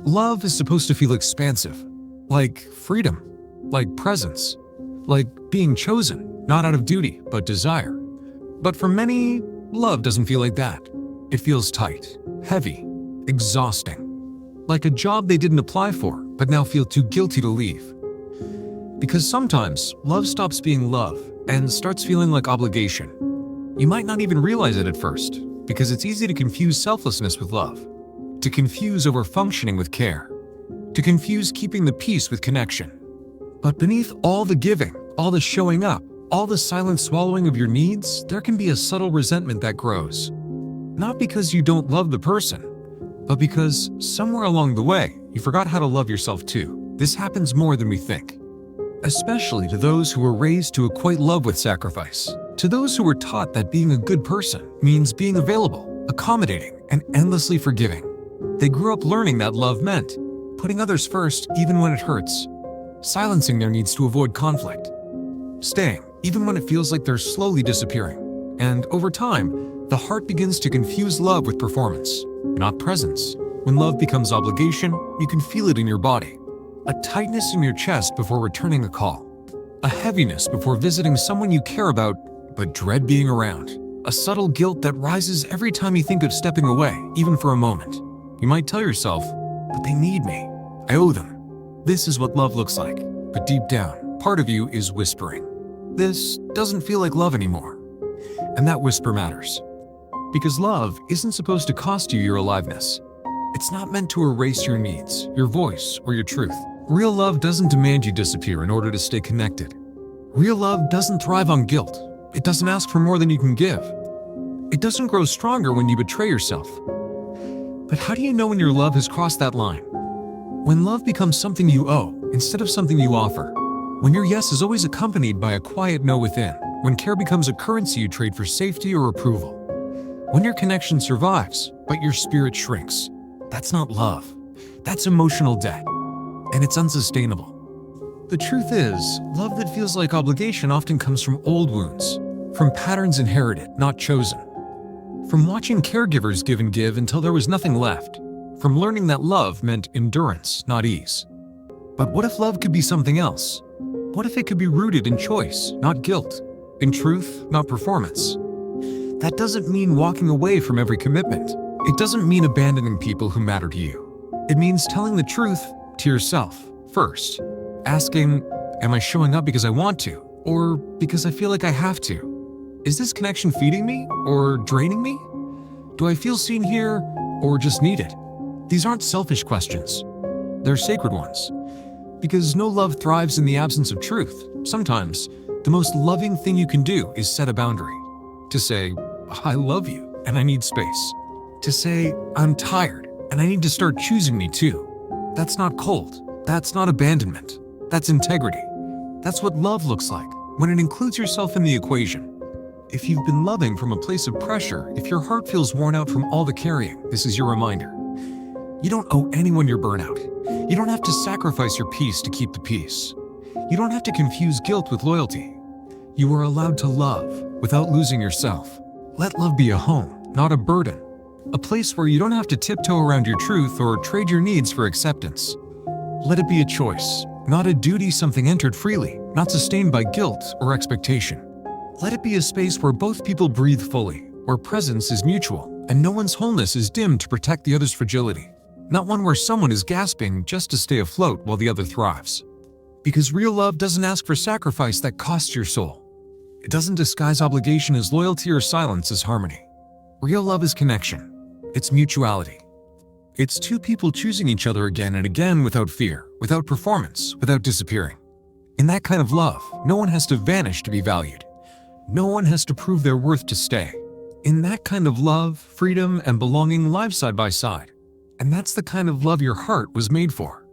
Love is supposed to feel expansive, like freedom, like presence, like being chosen, not out of duty, but desire. But for many, love doesn't feel like that. It feels tight, heavy, exhausting, like a job they didn't apply for, but now feel too guilty to leave. Because sometimes, love stops being love and starts feeling like obligation. You might not even realize it at first, because it's easy to confuse selflessness with love, to confuse over-functioning with care, to confuse keeping the peace with connection. But beneath all the giving, all the showing up, all the silent swallowing of your needs, there can be a subtle resentment that grows. Not because you don't love the person, but because somewhere along the way, you forgot how to love yourself too. This happens more than we think. Especially to those who were raised to equate love with sacrifice. To those who were taught that being a good person means being available, accommodating, and endlessly forgiving. They grew up learning that love meant putting others first even when it hurts, silencing their needs to avoid conflict, staying even when it feels like they're slowly disappearing. And over time, the heart begins to confuse love with performance, not presence. When love becomes obligation, you can feel it in your body. A tightness in your chest before returning a call. A heaviness before visiting someone you care about but dread being around. A subtle guilt that rises every time you think of stepping away, even for a moment. You might tell yourself, but they need me. I owe them. This is what love looks like. But deep down, part of you is whispering, this doesn't feel like love anymore. And that whisper matters. Because love isn't supposed to cost you your aliveness. It's not meant to erase your needs, your voice, or your truth. Real love doesn't demand you disappear in order to stay connected. Real love doesn't thrive on guilt. It doesn't ask for more than you can give. It doesn't grow stronger when you betray yourself. But how do you know when your love has crossed that line? When love becomes something you owe instead of something you offer. When your yes is always accompanied by a quiet no within. When care becomes a currency you trade for safety or approval. When your connection survives, but your spirit shrinks. That's not love. That's emotional debt. And it's unsustainable. The truth is, love that feels like obligation often comes from old wounds, from patterns inherited, not chosen, from watching caregivers give and give until there was nothing left, from learning that love meant endurance, not ease. But what if love could be something else? What if it could be rooted in choice, not guilt, in truth, not performance? That doesn't mean walking away from every commitment. It doesn't mean abandoning people who matter to you. It means telling the truth to yourself first. Asking, am I showing up because I want to, or because I feel like I have to? Is this connection feeding me or draining me? Do I feel seen here or just need it? These aren't selfish questions. They're sacred ones. Because no love thrives in the absence of truth. Sometimes, the most loving thing you can do is set a boundary. To say, I love you and I need space. To say, I'm tired and I need to start choosing me too. That's not cold. That's not abandonment. That's integrity. That's what love looks like when it includes yourself in the equation. If you've been loving from a place of pressure, if your heart feels worn out from all the carrying, this is your reminder. You don't owe anyone your burnout. You don't have to sacrifice your peace to keep the peace. You don't have to confuse guilt with loyalty. You are allowed to love without losing yourself. Let love be a home, not a burden. A place where you don't have to tiptoe around your truth or trade your needs for acceptance. Let it be a choice, not a duty, something entered freely, not sustained by guilt or expectation. Let it be a space where both people breathe fully, where presence is mutual, and no one's wholeness is dimmed to protect the other's fragility. Not one where someone is gasping just to stay afloat while the other thrives. Because real love doesn't ask for sacrifice that costs your soul. It doesn't disguise obligation as loyalty or silence as harmony. Real love is connection. It's mutuality. It's two people choosing each other again and again without fear, without performance, without disappearing. In that kind of love, no one has to vanish to be valued. No one has to prove their worth to stay. In that kind of love, freedom and belonging live side by side. And that's the kind of love your heart was made for.